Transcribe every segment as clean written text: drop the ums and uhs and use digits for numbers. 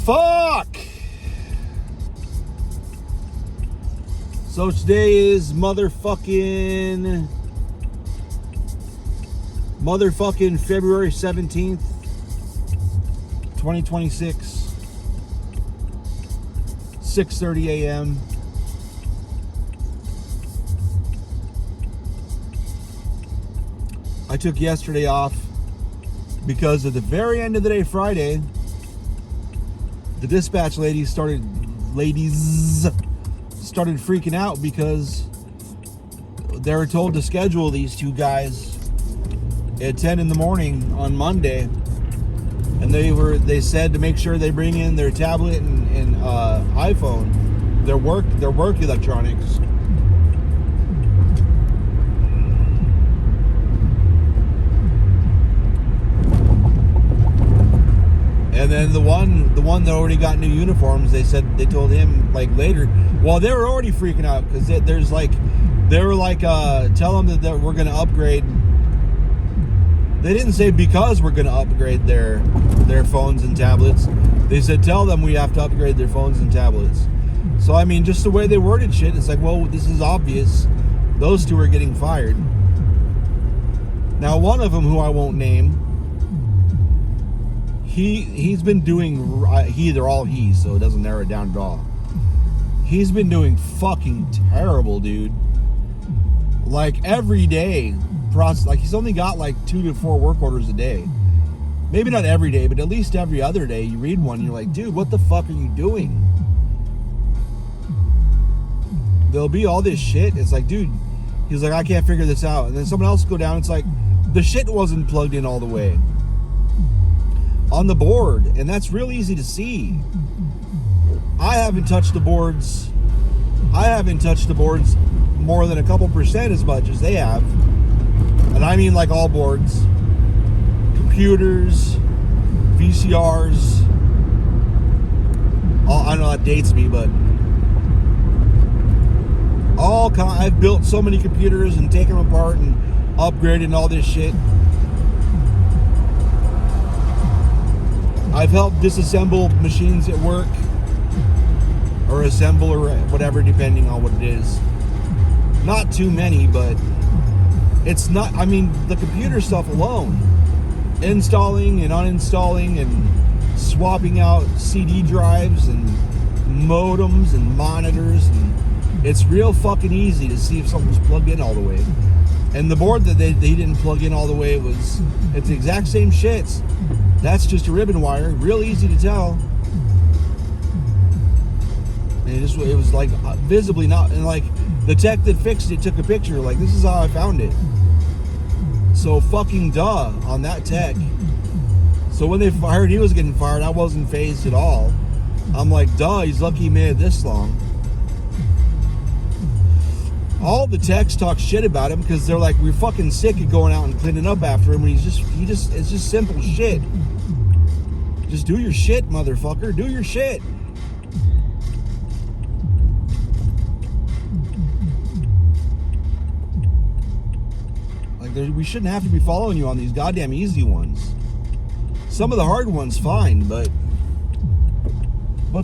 Fuck! So today is motherfucking February 17th, 2026, 6:30 a.m. I took yesterday off because at the very end of the day, Friday, the dispatch ladies started freaking out because they were told to schedule these two guys at 10 in the morning on Monday, and they said to make sure they bring in their tablet and iPhone, their work electronics. And then the one that already got new uniforms, they told him like later. Well, they were already freaking out because they were like, tell them that we're gonna upgrade. They didn't say because we're gonna upgrade their phones and tablets. They said tell them we have to upgrade their phones and tablets. So I mean, just the way they worded shit, it's like, well, this is obvious. Those two are getting fired. Now, one of them, who I won't name, he's been doing, they're all he, so it doesn't narrow it down at all. He's been doing fucking terrible, dude. Like every day, like he's only got like 2 to 4 work orders a day. Maybe not every day, but at least every other day you read one, you're like, dude, what the fuck are you doing? There'll be all this shit. It's like, dude, he's like, I can't figure this out. And then someone else go down, it's like, the shit wasn't plugged in all the way on the board, and that's real easy to see. I haven't touched the boards more than a couple percent as much as they have, and I mean like all boards, computers, VCRs. I know that dates me, but I've built so many computers and taken them apart and upgraded and all this shit. I've helped disassemble machines at work, or assemble, or whatever, depending on what it is. Not too many, but it's not, I mean, the computer stuff alone, installing and uninstalling and swapping out CD drives and modems and monitors, and it's real fucking easy to see if something's plugged in all the way. And the board that they didn't plug in all the way, it's the exact same shits. That's just a ribbon wire, real easy to tell. And it was like visibly not, and like the tech that fixed it took a picture, like, this is how I found it. So fucking duh on that tech. So when they heard he was getting fired, I wasn't fazed at all. I'm like, duh, he's lucky he made it this long. All the techs talk shit about him because they're like, we're fucking sick of going out and cleaning up after him, and it's just simple shit. Just do your shit, motherfucker. Do your shit. Like, we shouldn't have to be following you on these goddamn easy ones. Some of the hard ones, fine, but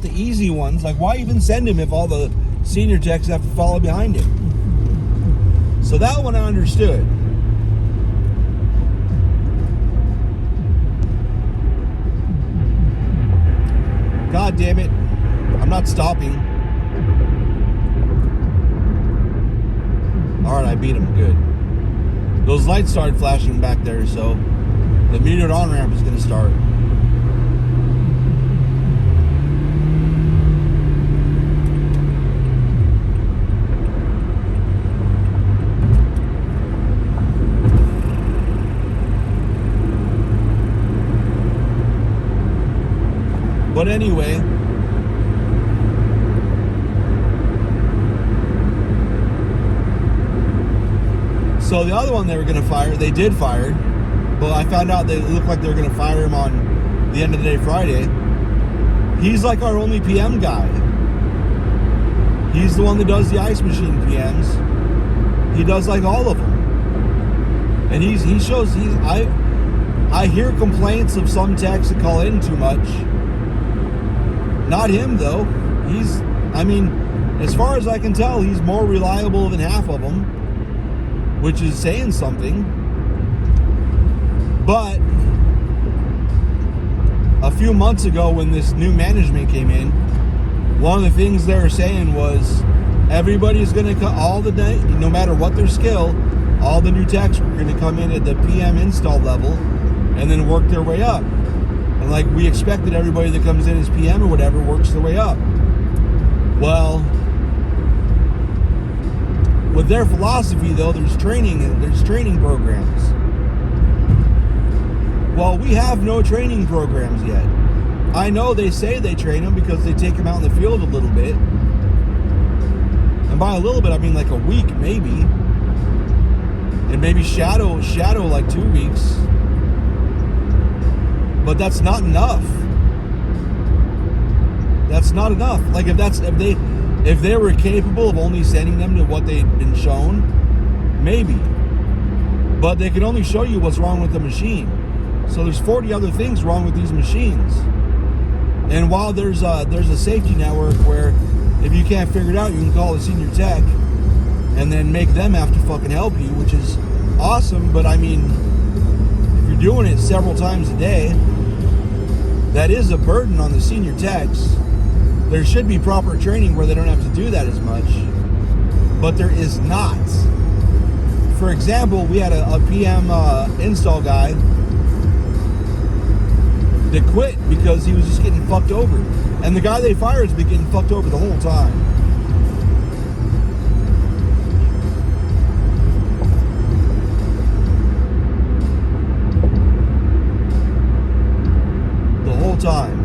the easy ones, like, why even send him if all the senior techs have to follow behind him? So that one I understood. God damn it. I'm not stopping. Alright, I beat him. Good. Those lights started flashing back there, so the metered on-ramp is going to start. But anyway, so the other one they were going to fire, they did fire, but I found out they looked like they were going to fire him on the end of the day Friday. He's like our only PM guy. He's the one that does the ice machine PMs. He does like all of them. And I hear complaints of some techs that call in too much. Not him, though. As far as I can tell, he's more reliable than half of them, which is saying something. But a few months ago, when this new management came in, one of the things they were saying was everybody's going to cut all the day, no matter what their skill, all the new techs were going to come in at the PM install level and then work their way up. And like we expected, everybody that comes in as PM or whatever works their way up. Well, with their philosophy, though, there's training programs. Well, we have no training programs yet. I know they say they train them because they take them out in the field a little bit. And by a little bit, I mean like a week, maybe. And maybe shadow like 2 weeks. But that's not enough. That's not enough. Like if they were capable of only sending them to what they'd been shown, maybe. But they can only show you what's wrong with the machine. So there's 40 other things wrong with these machines. And while there's a safety network where if you can't figure it out, you can call the senior tech and then make them have to fucking help you, which is awesome. But I mean, if you're doing it several times a day, that is a burden on the senior techs. There should be proper training where they don't have to do that as much, but there is not. For example, we had a PM install guy that quit because he was just getting fucked over. And the guy they fired has been getting fucked over the whole time. The whole time.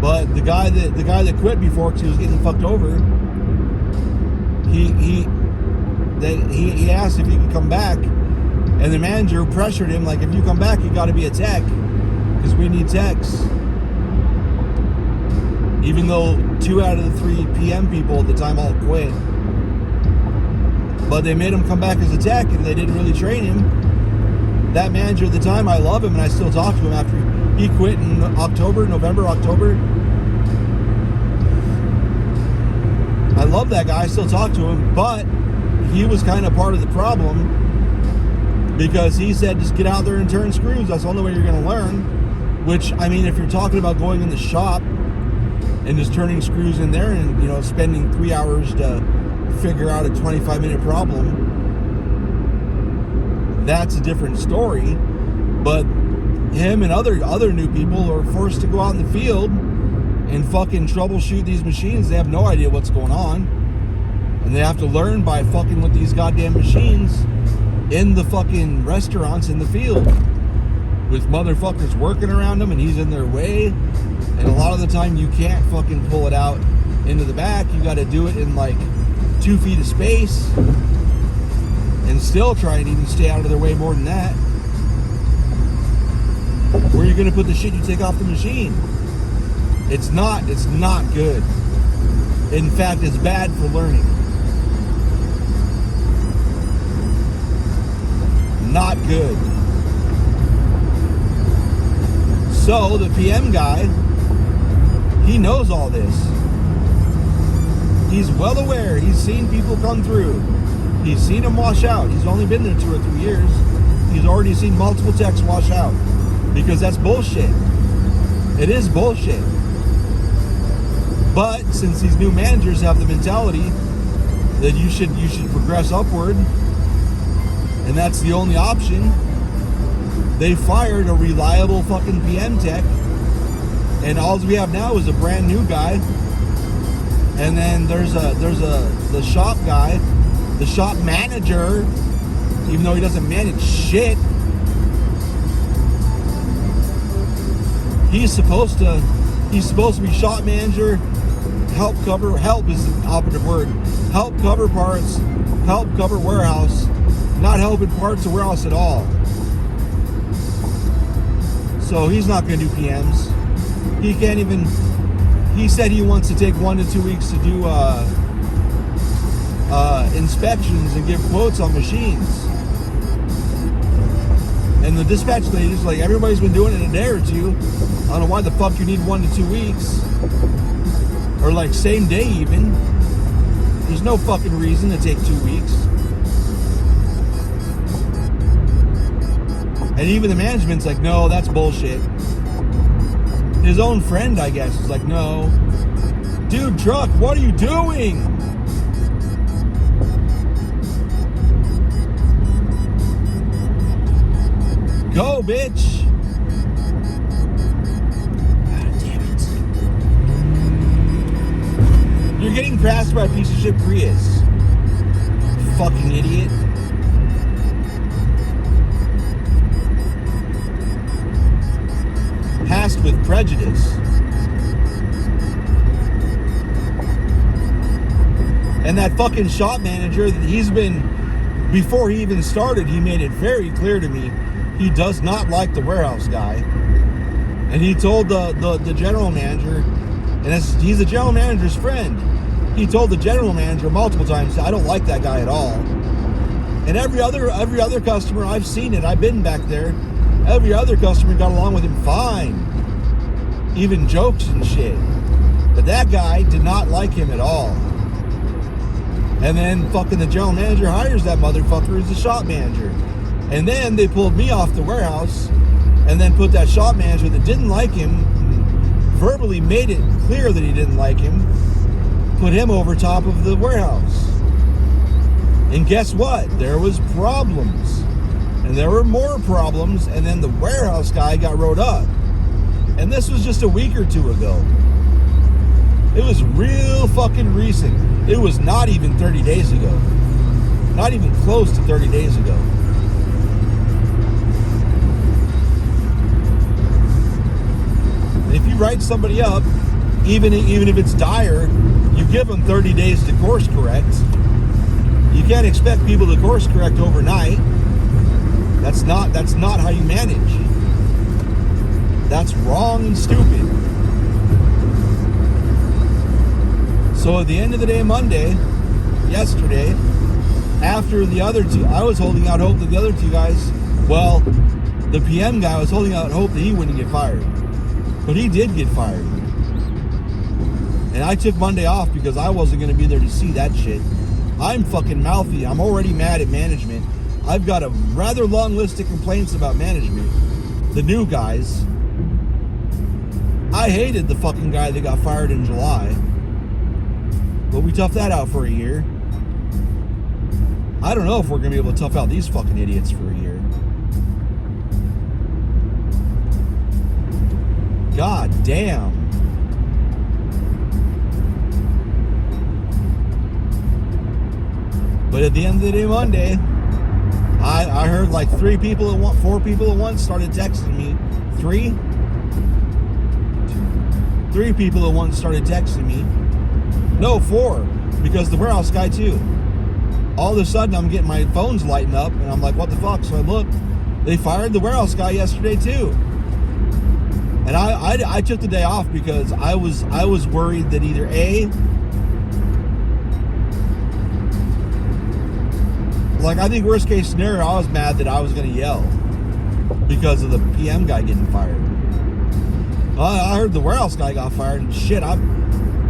But the guy that quit before because he was getting fucked over, he asked if he could come back, and the manager pressured him like, if you come back, you got to be a tech because we need techs. Even though 2 out of the 3 PM people at the time all quit, but they made him come back as a tech, and they didn't really train him. That manager at the time, I love him, and I still talk to him after he quit in November, October. I love that guy. I still talk to him, but he was kind of part of the problem because he said, just get out there and turn screws. That's the only way you're going to learn. Which, I mean, if you're talking about going in the shop and just turning screws in there and, spending 3 hours to figure out a 25-minute problem, that's a different story. But him and other new people are forced to go out in the field and fucking troubleshoot these machines. They have no idea what's going on. And they have to learn by fucking with these goddamn machines in the fucking restaurants in the field. With motherfuckers working around them and he's in their way. And a lot of the time you can't fucking pull it out into the back. You got to do it in like 2 feet of space. And still try and even stay out of their way more than that. Where are you going to put the shit you take off the machine? It's not good. In fact, it's bad for learning. Not good. So the PM guy, he knows all this. He's well aware. He's seen people come through. He's seen them wash out. He's only been there 2 or 3 years. He's already seen multiple techs wash out. Because that's bullshit. It is bullshit. But since these new managers have the mentality that you should progress upward, and that's the only option, they fired a reliable fucking PM tech, and all we have now is a brand new guy. And then there's the shop guy, the shop manager, even though he doesn't manage shit. He's supposed to be shop manager, help is the operative word, help cover parts, help cover warehouse, not helping parts of warehouse at all. So he's not going to do PMs. He said he wants to take 1 to 2 weeks to do inspections and give quotes on machines. And the dispatch lady's like, everybody's been doing it in a day or two. I don't know why the fuck you need 1 to 2 weeks. Or like same day even. There's no fucking reason to take 2 weeks. And even the management's like, no, that's bullshit. His own friend, I guess, is like, no. Dude, truck, what are you doing? Go, bitch. God damn it. You're getting passed by a piece of shit Prius. Fucking idiot. Passed with prejudice. And that fucking shop manager, he's been, before he even started, he made it very clear to me he does not like the warehouse guy. And he told the general manager, and he's the general manager's friend, he told the general manager multiple times, I don't like that guy at all. And every other customer, I've seen it, I've been back there, every other customer got along with him fine. Even jokes and shit. But that guy did not like him at all. And then fucking the general manager hires that motherfucker as the shop manager. And then they pulled me off the warehouse and then put that shop manager that didn't like him, verbally made it clear that he didn't like him, put him over top of the warehouse. And guess what? There was problems. And there were more problems, and then the warehouse guy got wrote up. And this was just a week or two ago. It was real fucking recent. It was not even 30 days ago. Not even close to 30 days ago. And if you write somebody up, even if it's dire, you give them 30 days to course correct. You can't expect people to course correct overnight. That's not how you manage. That's wrong and stupid. So at the end of the day, Monday, yesterday, after the other two, I was holding out hope that the other two guys, well, the PM guy was holding out hope that he wouldn't get fired. But he did get fired. And I took Monday off because I wasn't going to be there to see that shit. I'm fucking mouthy. I'm already mad at management. I've got a rather long list of complaints about management. The new guys. I hated the fucking guy that got fired in July. But we toughed that out for a year. I don't know if we're going to be able to tough out these fucking idiots for a year. God damn. But at the end of the day, Monday, I heard like 4 people at once started texting me. 3 people at once started texting me. No, 4, because the warehouse guy too. All of a sudden, I'm getting my phones lighting up, and I'm like, what the fuck? So I look, they fired the warehouse guy yesterday too. And I took the day off because I was worried that either A, like, I think worst case scenario, I was mad that I was going to yell because of the PM guy getting fired. I heard the warehouse guy got fired, and shit,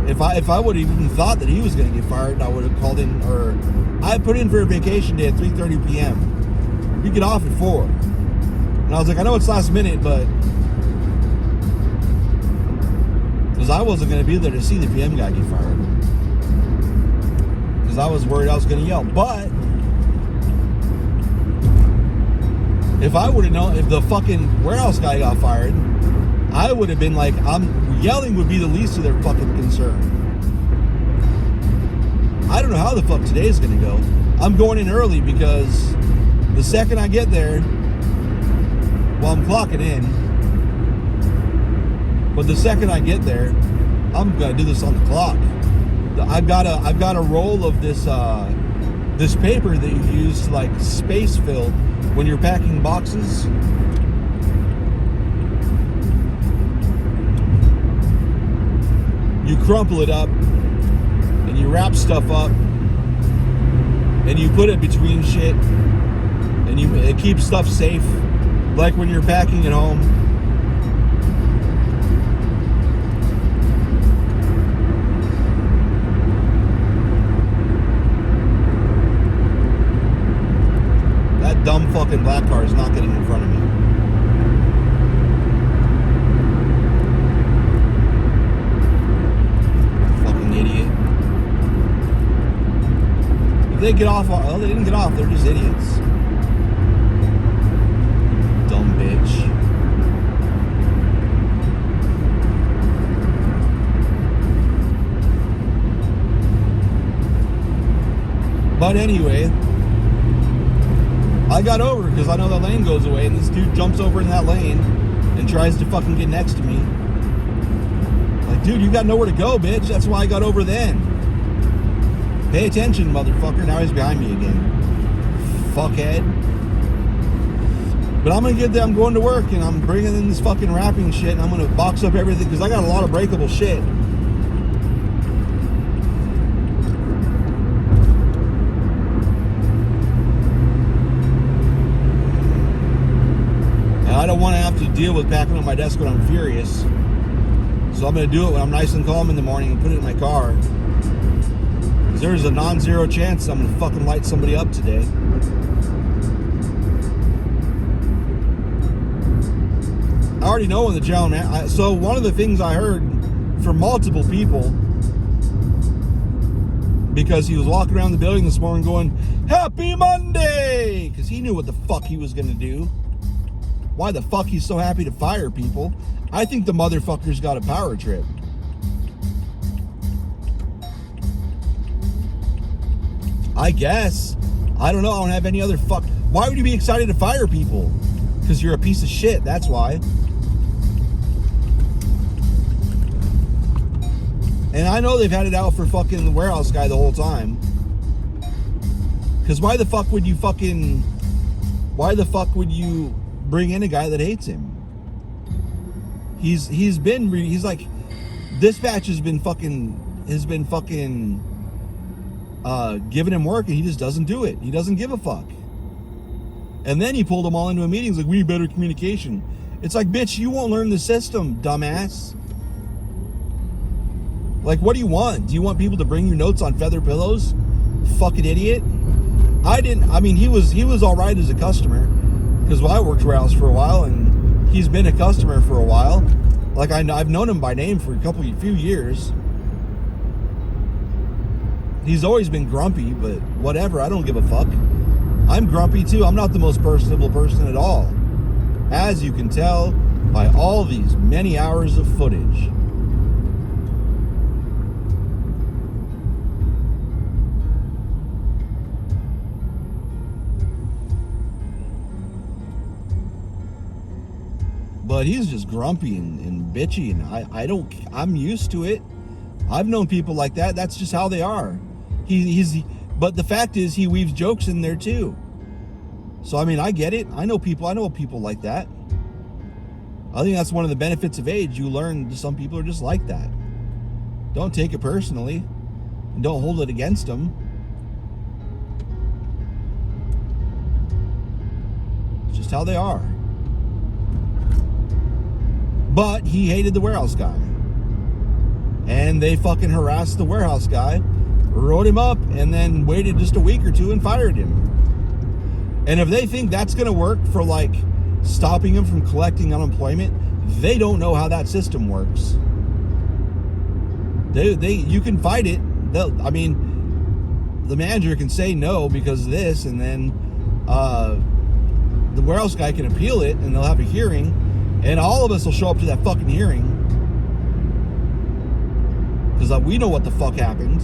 if I would have even thought that he was going to get fired, I would have called in, or I put in for a vacation day at 3:30 p.m. We get off at 4. And I was like, I know it's last minute, but because I wasn't going to be there to see the PM guy get fired. Because I was worried I was going to yell. But if I would have known, if the fucking warehouse guy got fired, I would have been like, yelling would be the least of their fucking concern. I don't know how the fuck today's gonna go. I'm going in early because the second I get there, well, I'm clocking in, but the second I get there, I'm gonna do this on the clock. I've got a roll of this this paper that you use to like space fill when you're packing boxes. You crumple it up and you wrap stuff up and you put it between shit and it keeps stuff safe. Like when you're packing at home. That dumb fucking black car is not getting in front of me. Fucking idiot. If they get off, well, they didn't get off, they're just idiots. Dumb bitch. But anyway, I got over because I know that lane goes away, and this dude jumps over in that lane and tries to fucking get next to me. Like, dude, you got nowhere to go, bitch. That's why I got over then. Pay attention, motherfucker. Now he's behind me again. Fuckhead. But I'm gonna get there. I'm going to work, and I'm bringing in this fucking wrapping shit, and I'm gonna box up everything because I got a lot of breakable shit. I don't want to have to deal with packing up my desk when I'm furious. So I'm going to do it when I'm nice and calm in the morning and put it in my car. Because there's a non-zero chance I'm going to fucking light somebody up today. I already know when the gentleman... So one of the things I heard from multiple people, because he was walking around the building this morning going, Happy Monday! Because he knew what the fuck he was going to do. Why the fuck he's so happy to fire people? I think the motherfucker's got a power trip. I guess. I don't know. I don't have any other fuck. Why would you be excited to fire people? Because you're a piece of shit. That's why. And I know they've had it out for fucking the warehouse guy the whole time. Because why the fuck would you bring in a guy that hates him? He's like, dispatch has been fucking giving him work, and he just doesn't do it. He doesn't give a fuck. And then he pulled them all into a meeting. He's like, we need better communication. It's like, bitch, you won't learn the system, dumbass. Like, what do you want? Do you want people to bring you notes on feather pillows? Fucking idiot. He was all right as a customer. Because I worked warehouse for a while, and he's been a customer for a while. Like, I've known him by name for a few years. He's always been grumpy, but whatever, I don't give a fuck. I'm grumpy too. I'm not the most personable person at all, as you can tell by all these many hours of footage. But he's just grumpy and bitchy, and I'm used to it. I've known people like that. That's just how they are. But the fact is, he weaves jokes in there too. So I get it. I know people like that. I think that's one of the benefits of age. You learn some people are just like that. Don't take it personally, and don't hold it against them. It's just how they are. But he hated the warehouse guy. And they fucking harassed the warehouse guy, wrote him up, and then waited just a week or two and fired him. And if they think that's going to work for, like, stopping him from collecting unemployment, they don't know how that system works. You can fight it. The manager can say no because of this, and then the warehouse guy can appeal it, and they'll have a hearing. And all of us will show up to that fucking hearing. Because we know what the fuck happened.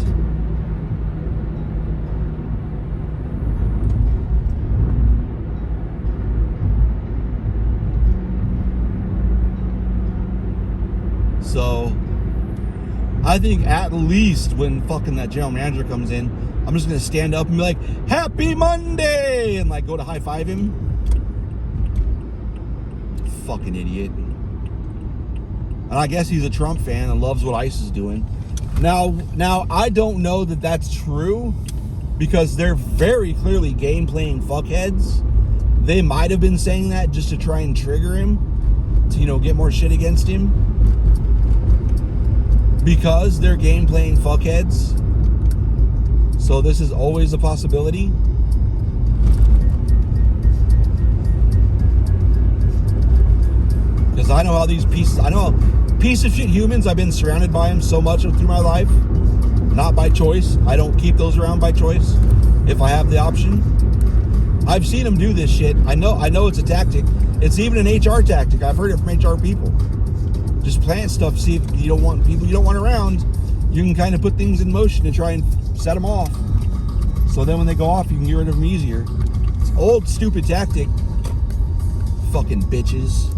So, I think at least when fucking that general manager comes in, I'm just going to stand up and be like, Happy Monday! And like go to high five him. Fucking idiot. And I guess he's a Trump fan and loves what ICE is doing. Now I don't know that that's true, because they're very clearly game playing fuckheads, They might have been saying that just to try and trigger him, to, you know, get more shit against him. Because they're game playing fuckheads. So this is always a possibility. Because I know how these piece of shit humans, I've been surrounded by them so much through my life. Not by choice. I don't keep those around by choice if I have the option. I've seen them do this shit. I know it's a tactic. It's even an HR tactic. I've heard it from HR people. Just plant stuff, see if you don't want people you don't want around. You can kind of put things in motion to try and set them off. So then when they go off, you can get rid of them easier. It's an old, stupid tactic. Fucking bitches.